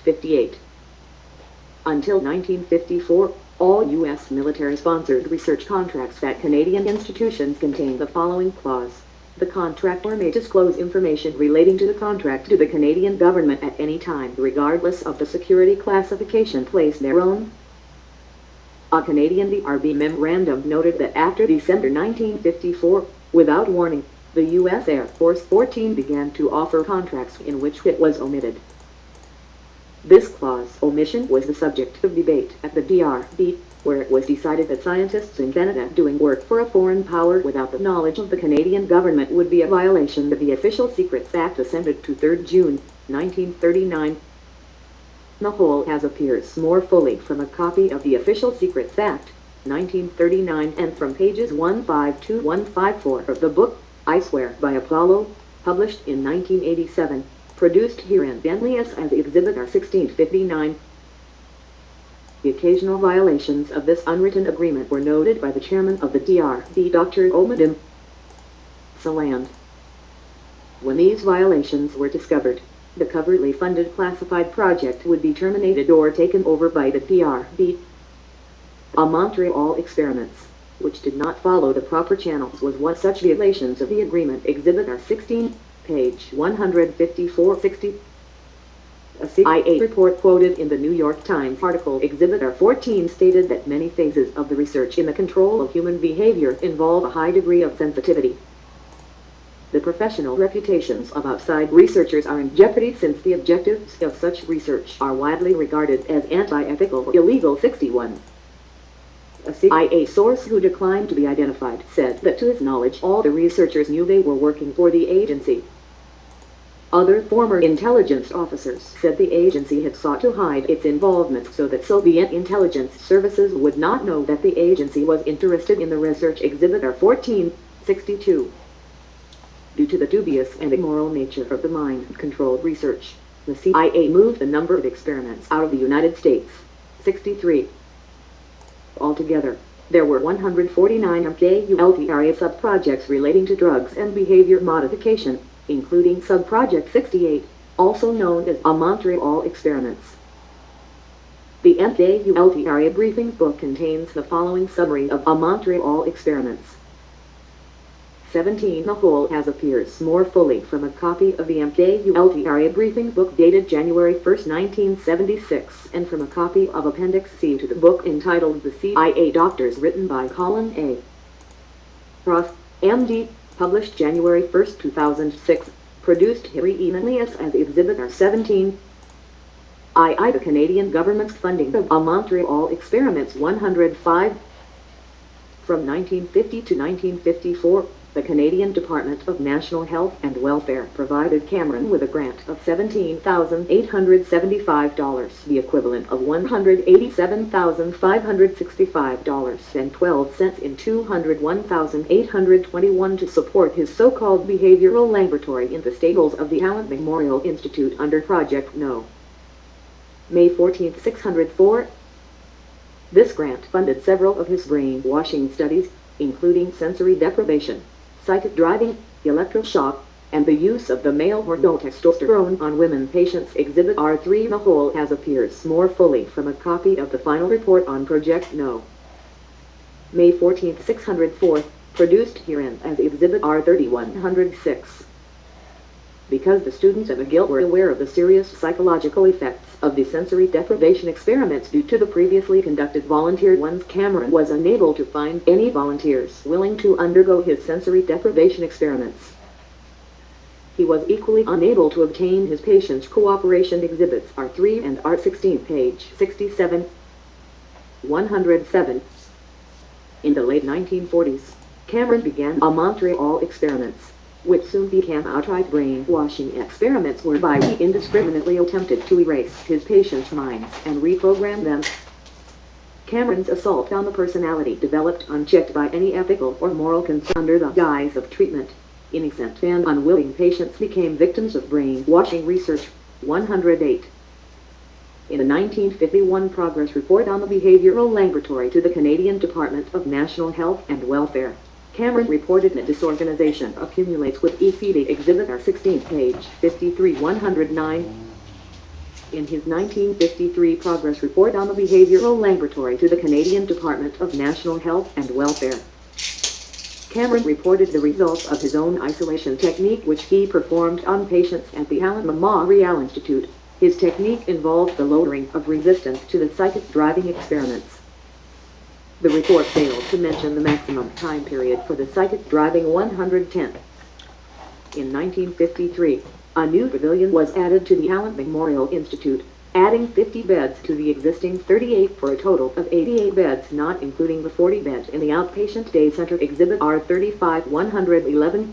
58. Until 1954, all U.S. military-sponsored research contracts at Canadian institutions contained the following clause. The contractor may disclose information relating to the contract to the Canadian government at any time, regardless of the security classification placed thereon. A Canadian DRB memorandum noted that after December 1954, without warning, the U.S. Air Force 14 began to offer contracts in which it was omitted. This clause omission was the subject of debate at the DRB, where it was decided that scientists in Canada doing work for a foreign power without the knowledge of the Canadian government would be a violation of the Official Secrets Act assented to 3 June, 1939. The whole as appears more fully from a copy of the Official Secrets Act, 1939, and from pages 152-154 of the book, I Swear by Apollo, published in 1987, produced herein only as Exhibit R 1659. The occasional violations of this unwritten agreement were noted by the chairman of the DRB, Dr. Omond M. Solandt. When these violations were discovered, the covertly funded classified project would be terminated or taken over by the DRB. A Montreal Experiments, which did not follow the proper channels, was one such violations of the agreement. Exhibit R 16, page 154-60. A CIA report quoted in the New York Times article Exhibit R 14 stated that many phases of the research in the control of human behavior involve a high degree of sensitivity. The professional reputations of outside researchers are in jeopardy since the objectives of such research are widely regarded as anti-ethical or illegal. 61. A CIA source who declined to be identified said that to his knowledge all the researchers knew they were working for the agency. Other former intelligence officers said the agency had sought to hide its involvement so that Soviet intelligence services would not know that the agency was interested in the research. Exhibit R 14, 62. Due to the dubious and immoral nature of the mind-controlled research, the CIA moved the number of experiments out of the United States. 63. Altogether, there were 149 MKULTRA subprojects relating to drugs and behavior modification, including Subproject 68, also known as a Montreal Experiments. The MKULTRA Briefing Book contains the following summary of a Montreal Experiments. 17. The whole as appears more fully from a copy of the MKULTRA Briefing Book dated January 1, 1976, and from a copy of Appendix C to the book entitled The CIA Doctors, written by Colin A. Ross, M.D., published January 1, 2006, produced herein as Exhibit R 17. The Canadian government's funding of a Montreal Experiments 105. From 1950 to 1954, the Canadian Department of National Health and Welfare provided Cameron with a grant of $17,875, the equivalent of $187,565.12 in $201,821, to support his so-called behavioral laboratory in the stables of the Allen Memorial Institute under Project No. May 14, 604. This grant funded several of his brainwashing studies, including sensory deprivation, psychic driving, electroshock, and the use of the male hormone testosterone on women patients. Exhibit R3. The whole as appears more fully from a copy of the final report on Project No. May 14, 604, produced herein as Exhibit R 3106. Because the students at McGill were aware of the serious psychological effects of the sensory deprivation experiments due to the previously conducted volunteer ones, Cameron was unable to find any volunteers willing to undergo his sensory deprivation experiments. He was equally unable to obtain his patients' cooperation. Exhibits R3 and R16, page 67. 107. In the late 1940s, Cameron began a Montreal Experiments, which soon became outright brainwashing experiments whereby he indiscriminately attempted to erase his patients' minds and reprogram them. Cameron's assault on the personality developed unchecked by any ethical or moral concern under the guise of treatment. Innocent and unwilling patients became victims of brainwashing research. 108. In a 1951 progress report on the behavioral laboratory to the Canadian Department of National Health and Welfare, Cameron reported that disorganization accumulates with e-feeding. Exhibit R 16, page 53. 109. in his 1953 progress report on the behavioral laboratory to the Canadian Department of National Health and Welfare. Cameron reported the results of his own isolation technique which he performed on patients at the Montreal Institute. His technique involved the lowering of resistance to the psychic driving experiments. The report failed to mention the maximum time period for the psychic driving 110. In 1953, a new pavilion was added to the Memorial Institute, adding 50 beds to the existing 38 for a total of 88 beds, not including the 40 beds in the outpatient day center. Exhibit R35-111.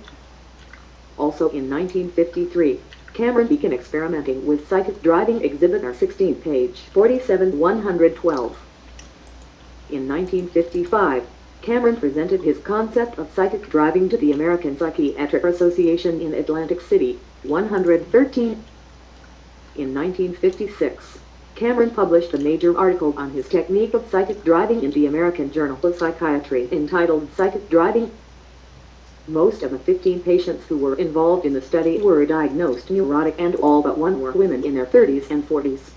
Also in 1953, Cameron began experimenting with psychic driving. Exhibit R16, page 47-112. In 1955, Cameron presented his concept of psychic driving to the American Psychiatric Association in Atlantic City, 113. In 1956, Cameron published a major article on his technique of psychic driving in the American Journal of Psychiatry entitled Psychic Driving. Most of the 15 patients who were involved in the study were diagnosed neurotic and all but one were women in their 30s and 40s.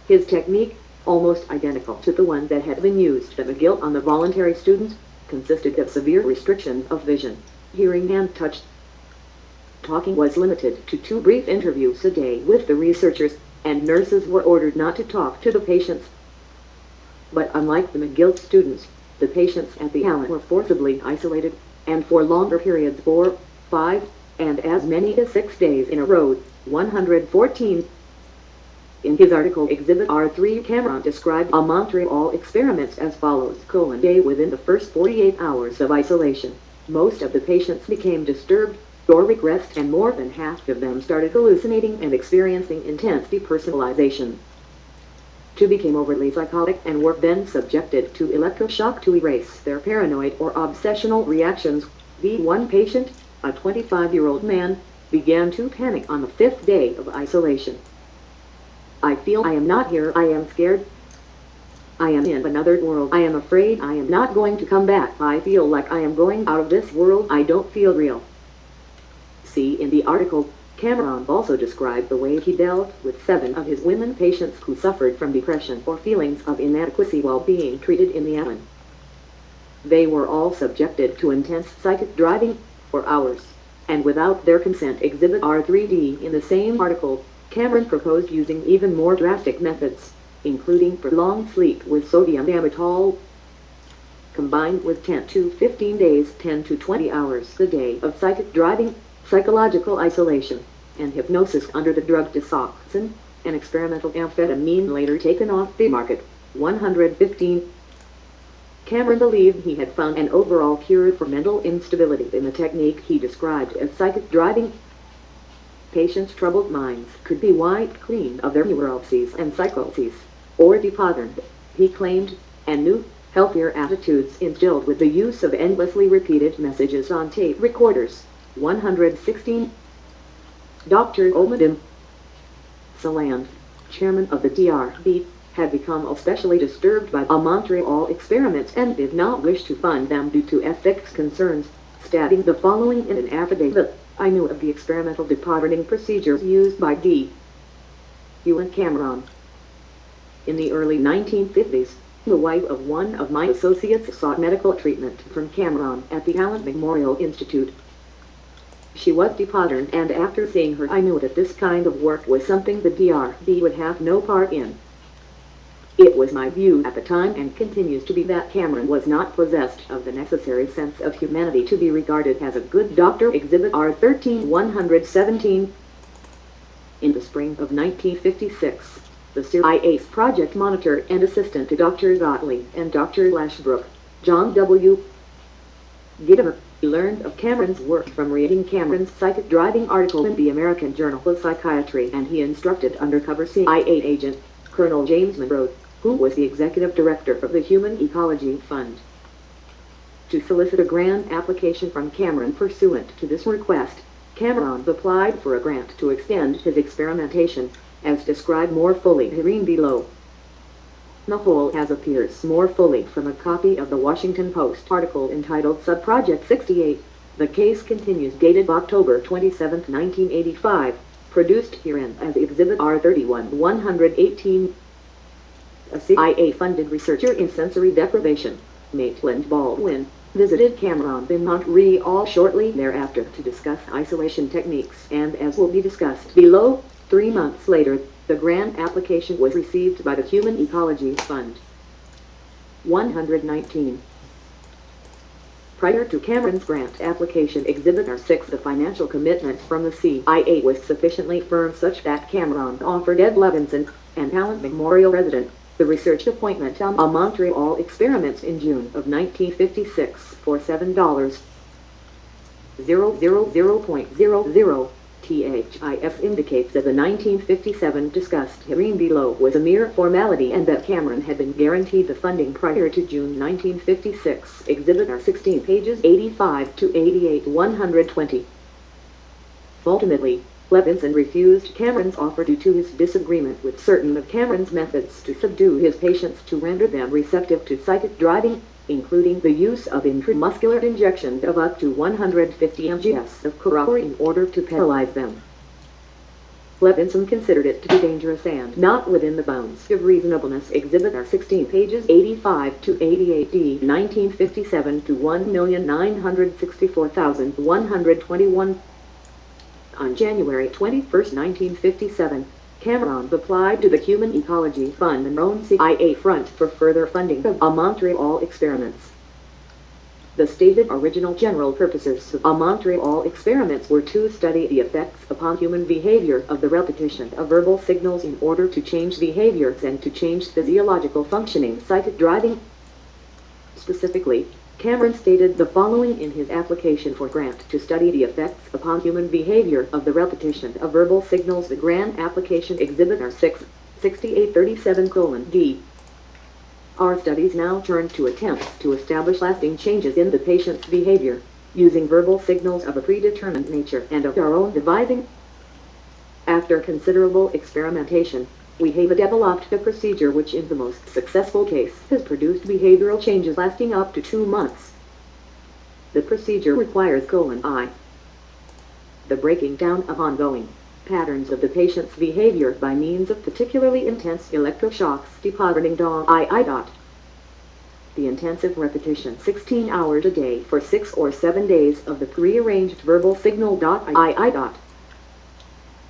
His technique, almost identical to the one that had been used at McGill on the voluntary students, consisted of severe restrictions of vision, hearing and touch. Talking was limited to 2 brief interviews a day with the researchers, and nurses were ordered not to talk to the patients. But unlike the McGill students, the patients at the Allen were forcibly isolated, and for longer periods 4, 5, and as many as 6 days in a row, 114. In his article Exhibit R3, Cameron described a Montreal Experiments as follows: Day within the first 48 hours of isolation, most of the patients became disturbed or regressed, and more than half of them started hallucinating and experiencing intense depersonalization. 2 became overly psychotic and were then subjected to electroshock to erase their paranoid or obsessional reactions. The 1 patient, a 25-year-old man, began to panic on the 5th day of isolation. I feel I am not here, I am scared. I am in another world, I am afraid I am not going to come back, I feel like I am going out of this world, I don't feel real. See in the article. Cameron also described the way he dealt with 7 of his women patients who suffered from depression or feelings of inadequacy while being treated in the Allen. They were all subjected to intense psychic driving for hours, and without their consent. Exhibit R3D. In the same article, Cameron proposed using even more drastic methods, including prolonged sleep with sodium amytal, combined with 10 to 15 days, 10 to 20 hours a day of psychic driving, psychological isolation, and hypnosis under the drug disoxin, an experimental amphetamine later taken off the market. 115. Cameron believed he had found an overall cure for mental instability in the technique he described as psychic driving. Patients' troubled minds could be wiped clean of their neuroses and psychoses, or depatterned, he claimed, and new, healthier attitudes instilled with the use of endlessly repeated messages on tape recorders. 116. Dr. Omond M. Solandt, chairman of the DRB, had become especially disturbed by the Montreal Experiments and did not wish to fund them due to ethics concerns, stating the following in an affidavit: I knew of the experimental depatterning procedures used by D. U. and Cameron. In the early 1950s, the wife of one of my associates sought medical treatment from Cameron at the Allen Memorial Institute. She was depatterned, and after seeing her I knew that this kind of work was something the DRB would have no part in. It was my view at the time, and continues to be, that Cameron was not possessed of the necessary sense of humanity to be regarded as a good doctor. Exhibit R13-117. In the spring of 1956, the CIA's project monitor and assistant to Dr. Gottlieb and Dr. Lashbrook, John W. Gittimer, learned of Cameron's work from reading Cameron's psychic driving article in the American Journal of Psychiatry, and he instructed undercover CIA agent Colonel James Monroe, who was the executive director of the Human Ecology Fund, to solicit a grant application from Cameron. Pursuant to this request, Cameron applied for a grant to extend his experimentation, as described more fully herein below. The whole as appears more fully from a copy of the Washington Post article entitled Subproject 68. The case continues, dated October 27, 1985, produced herein as Exhibit R31-118. A CIA-funded researcher in sensory deprivation, Maitland Baldwin, visited Cameron in Montreal shortly thereafter to discuss isolation techniques, and as will be discussed below, 3 months later, the grant application was received by the Human Ecology Fund. 119. Prior to Cameron's grant application, Exhibit R6, the financial commitment from the CIA was sufficiently firm such that Cameron offered Ed Levinson, an Allen Memorial resident, the research appointment on Montreal Experiments in June of 1956 for $7.00.00. THIF indicates that the 1957 discussed hearing below was a mere formality and that Cameron had been guaranteed the funding prior to June 1956. Exhibit R16, pages 85 to 88, 120. Ultimately, Levinson refused Cameron's offer due to his disagreement with certain of Cameron's methods to subdue his patients to render them receptive to psychic driving, including the use of intramuscular injection of up to 150 mgs of cocaine in order to paralyze them. Levinson considered it to be dangerous and not within the bounds of reasonableness. Exhibit R16, pages 85 to 88, D. 1957 to 1,964,121. On January 21, 1957, Cameron applied to the Human Ecology Fund and own CIA front for further funding of Montreal Experiments. The stated original general purposes of Montreal Experiments were to study the effects upon human behavior of the repetition of verbal signals in order to change behaviors and to change physiological functioning, psychic driving. Specifically, Cameron stated the following in his application for grant to study the effects upon human behavior of the repetition of verbal signals. The grant application, Exhibit R6, 6837:D. Our studies now turn to attempts to establish lasting changes in the patient's behavior, using verbal signals of a predetermined nature and of our own devising. After considerable experimentation, we have developed a procedure which in the most successful case has produced behavioral changes lasting up to 2 months. The procedure requires the breaking down of ongoing patterns of the patient's behavior by means of particularly intense electroshocks depositing the intensive repetition 16 hours a day for 6 or 7 days of the prearranged verbal signal.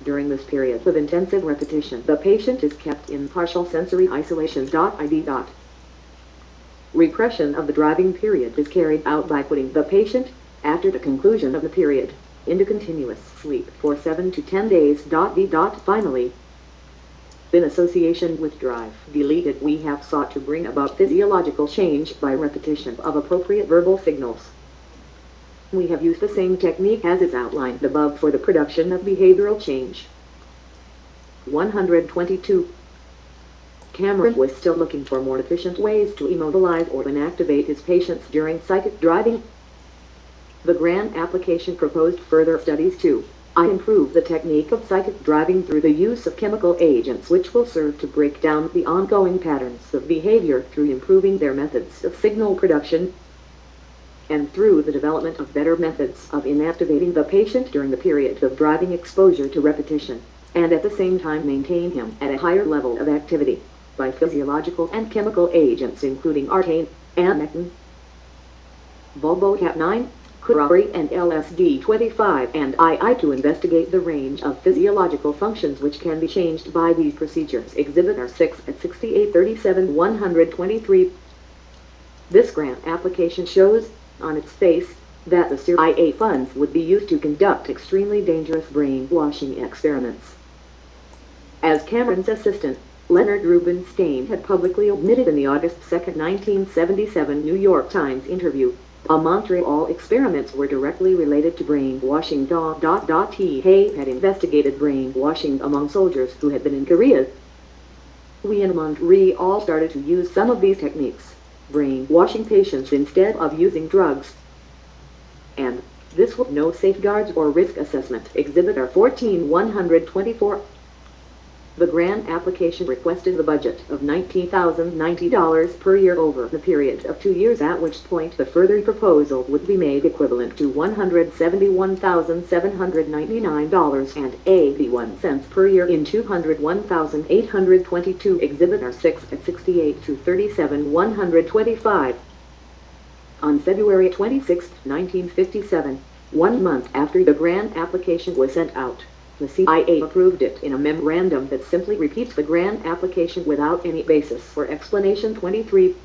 During this period of intensive repetition, the patient is kept in partial sensory isolation. Repression of the driving period is carried out by putting the patient, after the conclusion of the period, into continuous sleep for 7 to 10 days. Finally, in association with drive deleted, we have sought to bring about physiological change by repetition of appropriate verbal signals. We have used the same technique as is outlined above for the production of behavioral change. 122. Cameron was still looking for more efficient ways to immobilize or inactivate his patients during psychic driving. The grant application proposed further studies to improve the technique of psychic driving through the use of chemical agents which will serve to break down the ongoing patterns of behavior through improving their methods of signal production, and through the development of better methods of inactivating the patient during the period of driving exposure to repetition, and at the same time maintain him at a higher level of activity by physiological and chemical agents including artane, amectin, bulbocap9, cocaine and LSD-25, and II to investigate the range of physiological functions which can be changed by these procedures. Exhibit R6 at 6837-123. This grant application shows, on its face, that the CIA funds would be used to conduct extremely dangerous brainwashing experiments. As Cameron's assistant, Leonard Rubinstein had publicly admitted in the August 2, 1977 New York Times interview, Montreal experiments were directly related to brainwashing. He had investigated brainwashing among soldiers who had been in Korea. We in Montreal started to use some of these techniques, brainwashing patients instead of using drugs. And this with no safeguards or risk assessment. Exhibit R14-124. The grant application requested the budget of $19,090 per year over the period of 2 years, at which point the further proposal would be made equivalent to $171,799.81 per year in $201,822. Exhibit R6 at 68 to 37 125. On February 26, 1957, 1 month after the grant application was sent out, the CIA approved it in a memorandum that simply repeats the grant application without any basis for explanation. 23.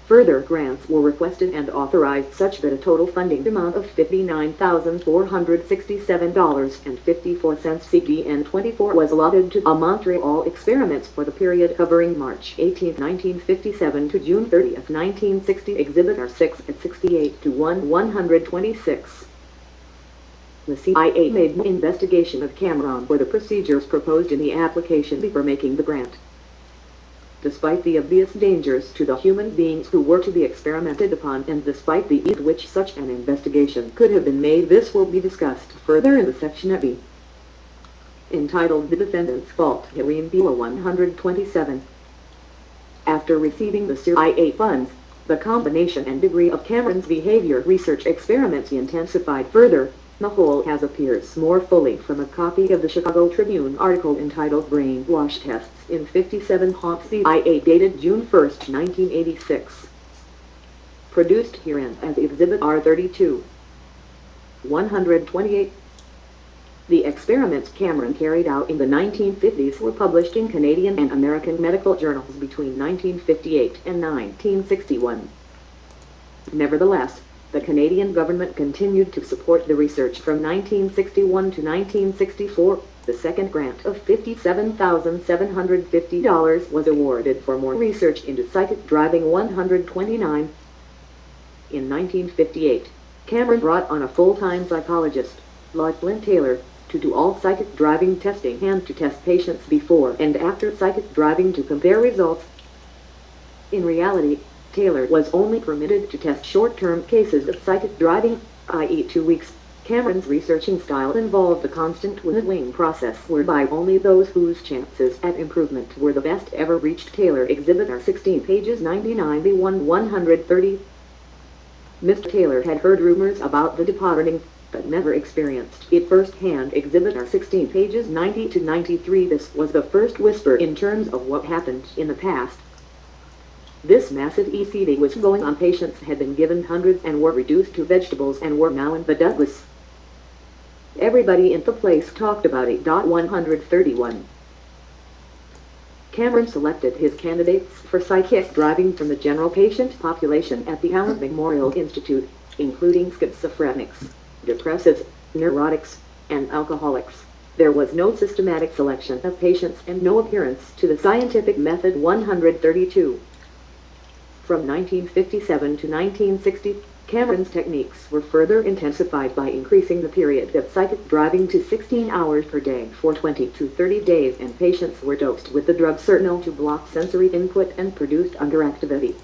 Further grants were requested and authorized such that a total funding amount of $59,467.54 CDN 24 was allotted to Montreal Experiments for the period covering March 18, 1957 to June 30, 1960. Exhibit R6 at 68 to 126. The CIA made no investigation of Cameron for the procedures proposed in the application before making the grant. Despite the obvious dangers to the human beings who were to be experimented upon, and despite the ease with which such an investigation could have been made, this will be discussed further in the section of B, entitled The Defendant's Fault, herein below. 127. After receiving the CIA funds, the combination and degree of Cameron's behavior research experiments intensified further. The whole has appears more fully from a copy of the Chicago Tribune article entitled Brainwash Tests in 57 Haunt CIA, dated June 1, 1986. Produced herein as Exhibit R32. 128. The experiments Cameron carried out in the 1950s were published in Canadian and American medical journals between 1958 and 1961. Nevertheless, the Canadian government continued to support the research from 1961 to 1964. The second grant of $57,750 was awarded for more research into psychic driving. 129. In 1958, Cameron brought on a full-time psychologist, Lachlan Taylor, to do all psychic driving testing and to test patients before and after psychic driving to compare results. In reality, Taylor was only permitted to test short-term cases of psychic driving, i.e. 2 weeks. Cameron's researching style involved a constant whittling process whereby only those whose chances at improvement were the best ever reached. Taylor. Exhibit R16, pages 99-130. Mr. Taylor had heard rumors about the departing, but never experienced it firsthand. Exhibit R16, pages 90-93. This was the first whisper in terms of what happened in the past. This massive ECD was going on. Patients had been given hundreds and were reduced to vegetables and were now in the Douglas. Everybody in the place talked about it. 131. Cameron selected his candidates for psychic driving from the general patient population at the Allen Memorial Institute, including schizophrenics, depressives, neurotics, and alcoholics. There was no systematic selection of patients and no adherence to the scientific method. 132. From 1957 to 1960, Cameron's techniques were further intensified by increasing the period of psychic driving to 16 hours per day for 20 to 30 days, and patients were dosed with the drug Sertnil to block sensory input and produced underactivity.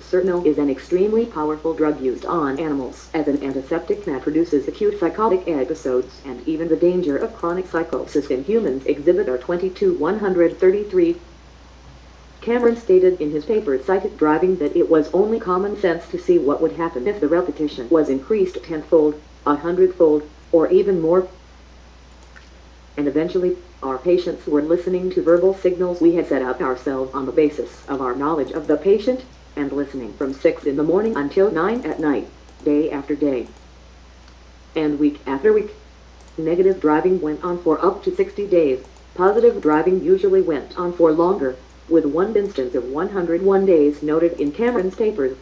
Sertnil is an extremely powerful drug used on animals as an antiseptic that produces acute psychotic episodes and even the danger of chronic psychosis in humans. Exhibit R22. 133. Cameron stated in his paper Psychic Driving that it was only common sense to see what would happen if the repetition was increased tenfold, 100-fold, or even more. And eventually, our patients were listening to verbal signals we had set up ourselves on the basis of our knowledge of the patient, and listening from 6 in the morning until 9 at night, day after day, and week after week. Negative driving went on for up to 60 days. Positive driving usually went on for longer, with one instance of 101 days noted in Cameron's papers.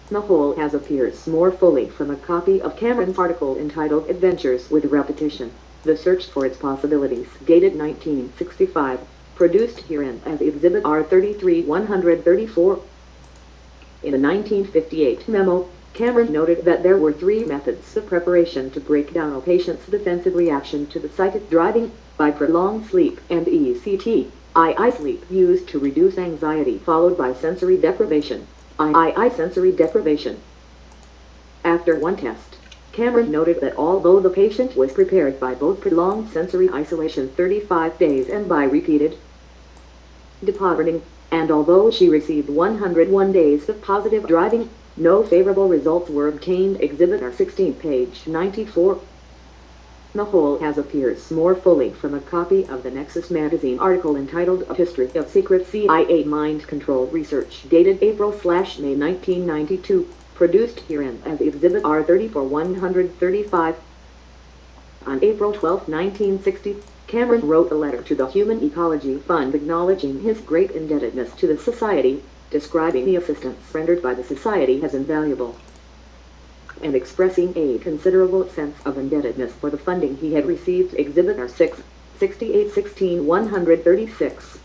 The whole as appears more fully from a copy of Cameron's article entitled Adventures with Repetition, The Search for Its Possibilities, dated 1965, produced herein as Exhibit R33. 134. In a 1958 memo, Cameron noted that there were 3 methods of preparation to break down a patient's defensive reaction to the psychic driving: by prolonged sleep and ECT. II sleep used to reduce anxiety, followed by sensory deprivation. II sensory deprivation. After one test, Cameron noted that although the patient was prepared by both prolonged sensory isolation 35 days and by repeated departing, and although she received 101 days of positive driving, no favorable results were obtained. Exhibit R 16, page 94. The whole as appears more fully from a copy of the Nexus magazine article entitled A History of Secret CIA Mind Control Research, dated April/May 1992, produced herein as Exhibit R30 135. On April 12, 1960, Cameron wrote a letter to the Human Ecology Fund acknowledging his great indebtedness to the Society, describing the assistance rendered by the Society as invaluable, and expressing a considerable sense of indebtedness for the funding he had received. Exhibit R6, 6816-136.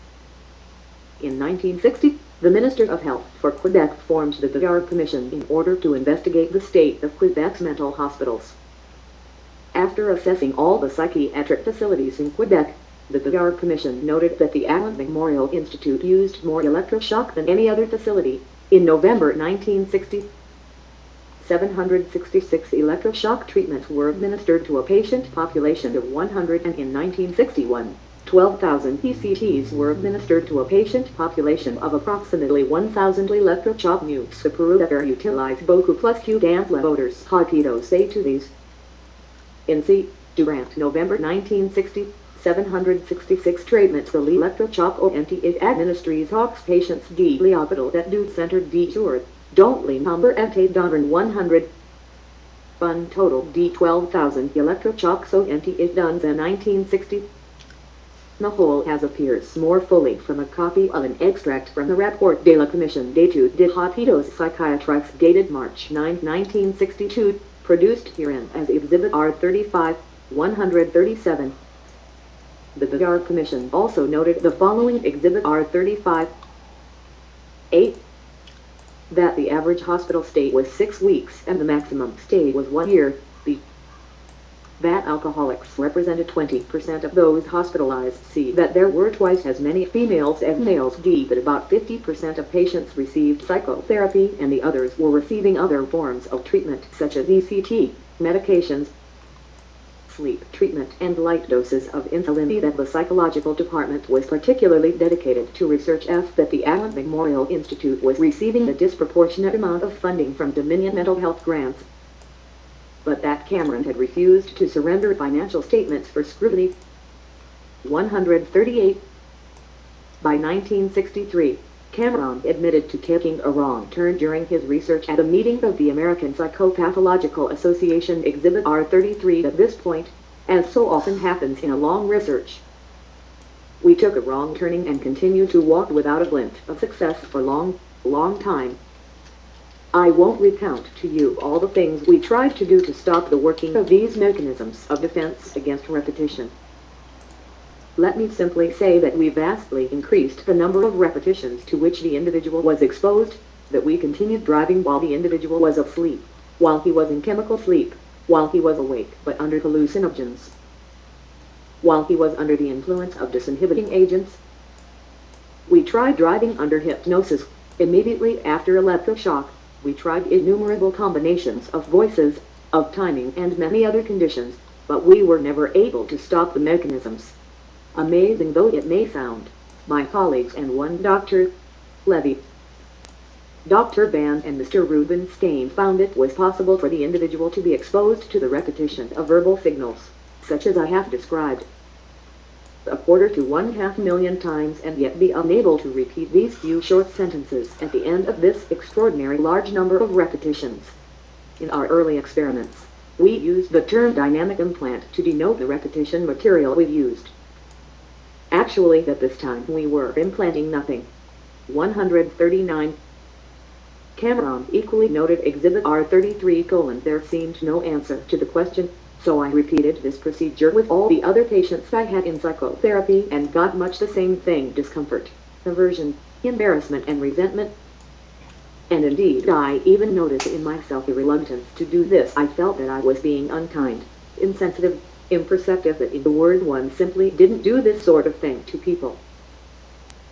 In 1960, the Minister of Health for Quebec formed the behaviour Commission in order to investigate the state of Quebec's mental hospitals. After assessing all the psychiatric facilities in Quebec, the behaviour Commission noted that the Allen Memorial Institute used more electroshock than any other facility. In November 1960, 766 electroshock treatments were administered to a patient population of 100, and in 1961, 12,000 PCTs were administered to a patient population of approximately 1,000. Electroshock nukes superior utilize beaucoup plus Q dans les voters. Harkido say to these. In C. Durant, November 1960, 766 treatments for electroshock ont administries hawks patients de l'hôpital that do centered de jour. Don't le number et d'envern 100. Fun total d 12,000 electroshocks ont done in 1960. The whole as appears more fully from a copy of an extract from the Rapport de la Commission d'études des hôpitaux psychiatriques dated March 9, 1962, produced herein as Exhibit R35, 137. The behaviour Commission also noted the following. Exhibit R35, 8. That the average hospital stay was 6 weeks and the maximum stay was 1 year. B. That alcoholics represented 20% of those hospitalized. C. That there were twice as many females as males. D. That about 50% of patients received psychotherapy and the others were receiving other forms of treatment such as ECT, medications, sleep treatment, and light doses of insulin. D. That the psychological department was particularly dedicated to research. F. That the Allen Memorial Institute was receiving a disproportionate amount of funding from Dominion mental health grants, but that Cameron had refused to surrender financial statements for scrutiny. 138. By 1963, Cameron admitted to taking a wrong turn during his research at a meeting of the American Psychopathological Association. Exhibit R33. At this point, as so often happens in a long research, we took a wrong turning and continued to walk without a glint of success for a long time. I won't recount to you all the things we tried to do to stop the working of these mechanisms of defense against repetition. Let me simply say that we vastly increased the number of repetitions to which the individual was exposed, that we continued driving while the individual was asleep, while he was in chemical sleep, while he was awake but under hallucinogens, while he was under the influence of disinhibiting agents. We tried driving under hypnosis. Immediately after electroshock, we tried innumerable combinations of voices, of timing, and many other conditions, but we were never able to stop the mechanisms. Amazing though it may sound, my colleagues and one Dr. Levy, Dr. Band, and Mr. Rubinstein found it was possible for the individual to be exposed to the repetition of verbal signals, such as I have described, 1/4 to 1/2 million times, and yet be unable to repeat these few short sentences at the end of this extraordinary large number of repetitions. In our early experiments, we used the term dynamic implant to denote the repetition material we used. Actually, at this time we were implanting nothing. 139. Cameron equally noted Exhibit R33: there seemed no answer to the question, so I repeated this procedure with all the other patients I had in psychotherapy and got much the same thing: discomfort, aversion, embarrassment, and resentment. And indeed, I even noticed in myself a reluctance to do this. I felt that I was being unkind, insensitive, imperceptive, that in the word one simply didn't do this sort of thing to people.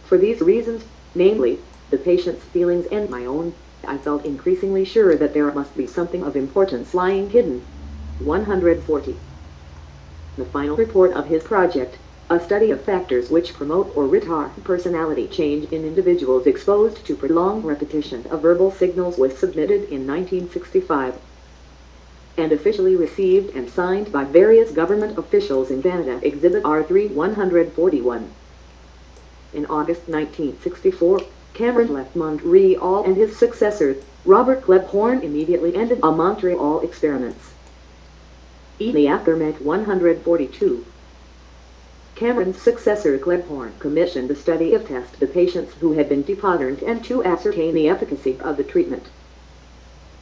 For these reasons, namely, the patient's feelings and my own, I felt increasingly sure that there must be something of importance lying hidden. 140. The final report of his project, a study of factors which promote or retard personality change in individuals exposed to prolonged repetition of verbal signals, was submitted in 1965 and officially received and signed by various government officials in Canada. Exhibit R3 141. In August 1964, Cameron left Montreal and his successor, Robert Klephorn, immediately ended a Montreal Experiments. In the aftermath 142. Cameron's successor Klephorn commissioned a study of test the patients who had been depatterned and to ascertain the efficacy of the treatment.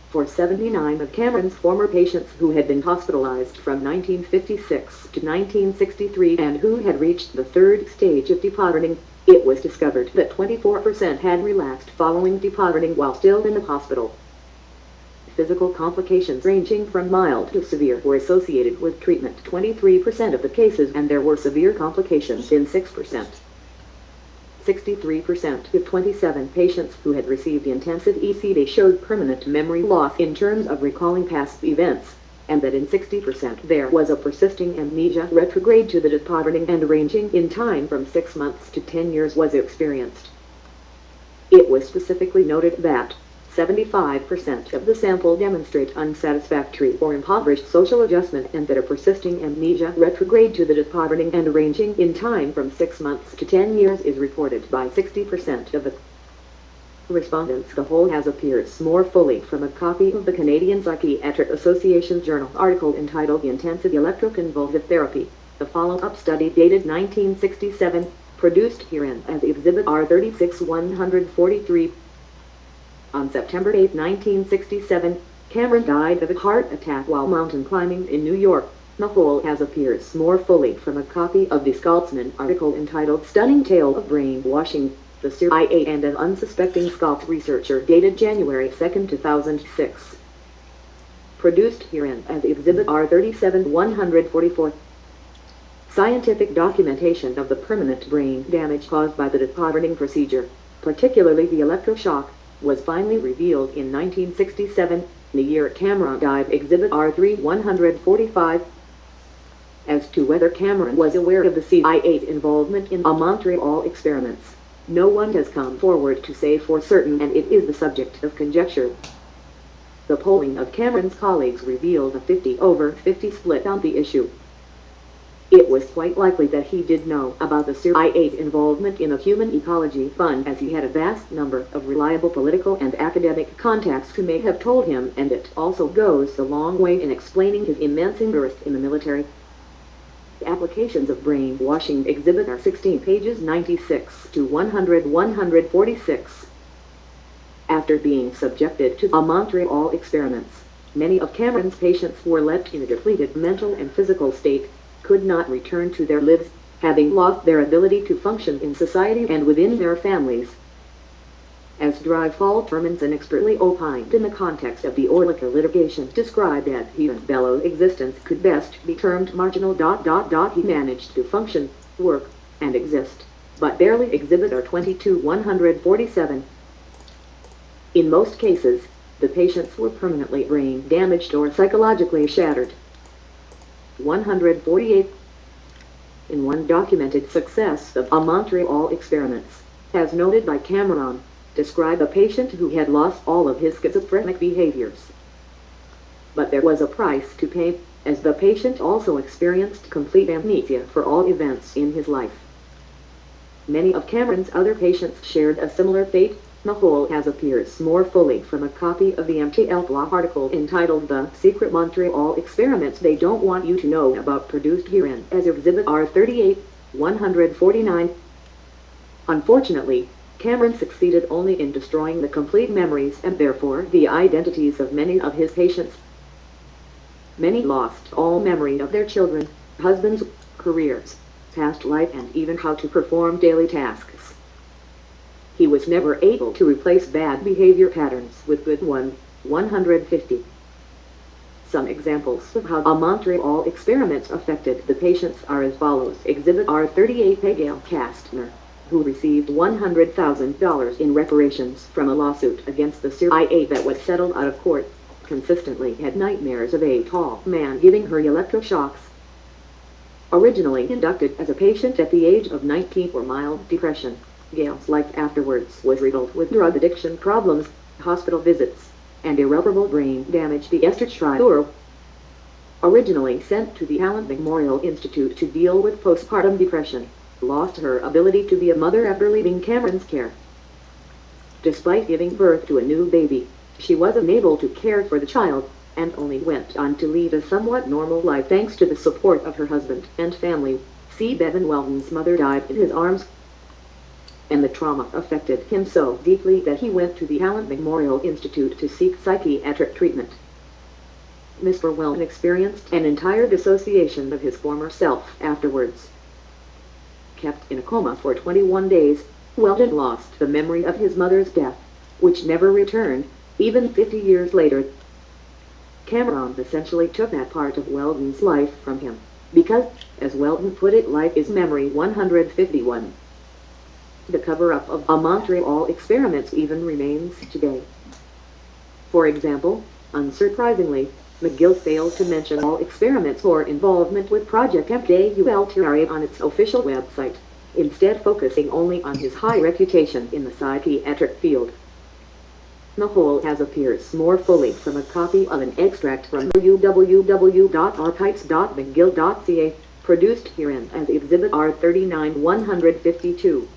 For 79 of Cameron's former patients who had been hospitalized from 1956 to 1963 and who had reached the third stage of depatterning, it was discovered that 24% had relapsed following depatterning while still in the hospital. Physical complications ranging from mild to severe were associated with treatment 23% of the cases, and there were severe complications in 6%. 63% of 27 patients who had received intensive ECD showed permanent memory loss in terms of recalling past events, and that in 60% there was a persisting amnesia retrograde to the depatterning and ranging in time from 6 months to 10 years was experienced. It was specifically noted that 75% of the sample demonstrate unsatisfactory or impoverished social adjustment, and that a persisting amnesia retrograde to the depatterning and ranging in time from 6 months to 10 years is reported by 60% of the respondents. The whole has appears more fully from a copy of the Canadian Psychiatric Association Journal article entitled Intensive Electroconvulsive Therapy, the follow-up study dated 1967, produced herein as Exhibit R36 143. On September 8, 1967, Cameron died of a heart attack while mountain climbing in New York. The whole has appears more fully from a copy of the Scotsman article entitled Stunning Tale of Brainwashing, the CIA and an Unsuspecting Scots Researcher, dated January 2, 2006. Produced herein as Exhibit R37 144. Scientific documentation of the permanent brain damage caused by the depatterning procedure, particularly the electroshock, was finally revealed in 1967, the year Cameron died. Exhibit R3 145. As to whether Cameron was aware of the CIA involvement in a Montreal Experiments, no one has come forward to say for certain, and it is the subject of conjecture. The polling of Cameron's colleagues revealed a 50-over-50 split on the issue. It was quite likely that he did know about the CIA involvement in the Human Ecology Fund, as he had a vast number of reliable political and academic contacts who may have told him, and it also goes a long way in explaining his immense interest in the military. Applications of brainwashing. Exhibit are 16 pages 96 to 146. After being subjected to a Montreal Experiments, many of Cameron's patients were left in a depleted mental and physical state, could not return to their lives, having lost their ability to function in society and within their families. As Dreyfus Termanson expertly opined in the context of the Orlica litigation, described as heathen bellow existence could best be termed marginal. He managed to function, work, and exist, but barely. Exhibit R 22 147. In most cases, the patients were permanently brain damaged or psychologically shattered. 148. In one documented success of a Montreal Experiments, as noted by Cameron, describe a patient who had lost all of his schizophrenic behaviors. But there was a price to pay, as the patient also experienced complete amnesia for all events in his life. Many of Cameron's other patients shared a similar fate. The whole has appears more fully from a copy of the MKULTRA article entitled The Secret Montreal Experiments They Don't Want You to Know About, produced herein as Exhibit R38, 149. Unfortunately, Cameron succeeded only in destroying the complete memories and therefore the identities of many of his patients. Many lost all memory of their children, husbands, careers, past life, and even how to perform daily tasks. He was never able to replace bad behavior patterns with good ones. 150. Some examples of how a Montreal Experiments affected the patients are as follows. Exhibit R38. Gail Kastner, who received $100,000 in reparations from a lawsuit against the CIA that was settled out of court, consistently had nightmares of a tall man giving her electroshocks. Originally inducted as a patient at the age of 19 for mild depression, Gale's life afterwards was riddled with drug addiction problems, hospital visits, and irreparable brain damage. The Esther Schreier, originally sent to the Allen Memorial Institute to deal with postpartum depression, lost her ability to be a mother after leaving Cameron's care. Despite giving birth to a new baby, she was unable to care for the child, and only went on to lead a somewhat normal life thanks to the support of her husband and family. C. Bevan Weldon's mother died in his arms, and the trauma affected him so deeply that he went to the Allen Memorial Institute to seek psychiatric treatment. Mr. Weldon experienced an entire dissociation of his former self afterwards. Kept in a coma for 21 days, Weldon lost the memory of his mother's death, which never returned, even 50 years later. Cameron essentially took that part of Weldon's life from him, because, as Weldon put it, life is memory 151. The cover-up of Montreal Experiments even remains today. For example, unsurprisingly, McGill failed to mention all experiments or involvement with Project MKULTRA on its official website, instead focusing only on his high reputation in the psychiatric field. The whole has appears more fully from a copy of an extract from www.archives.mcgill.ca, produced herein as Exhibit R39-152.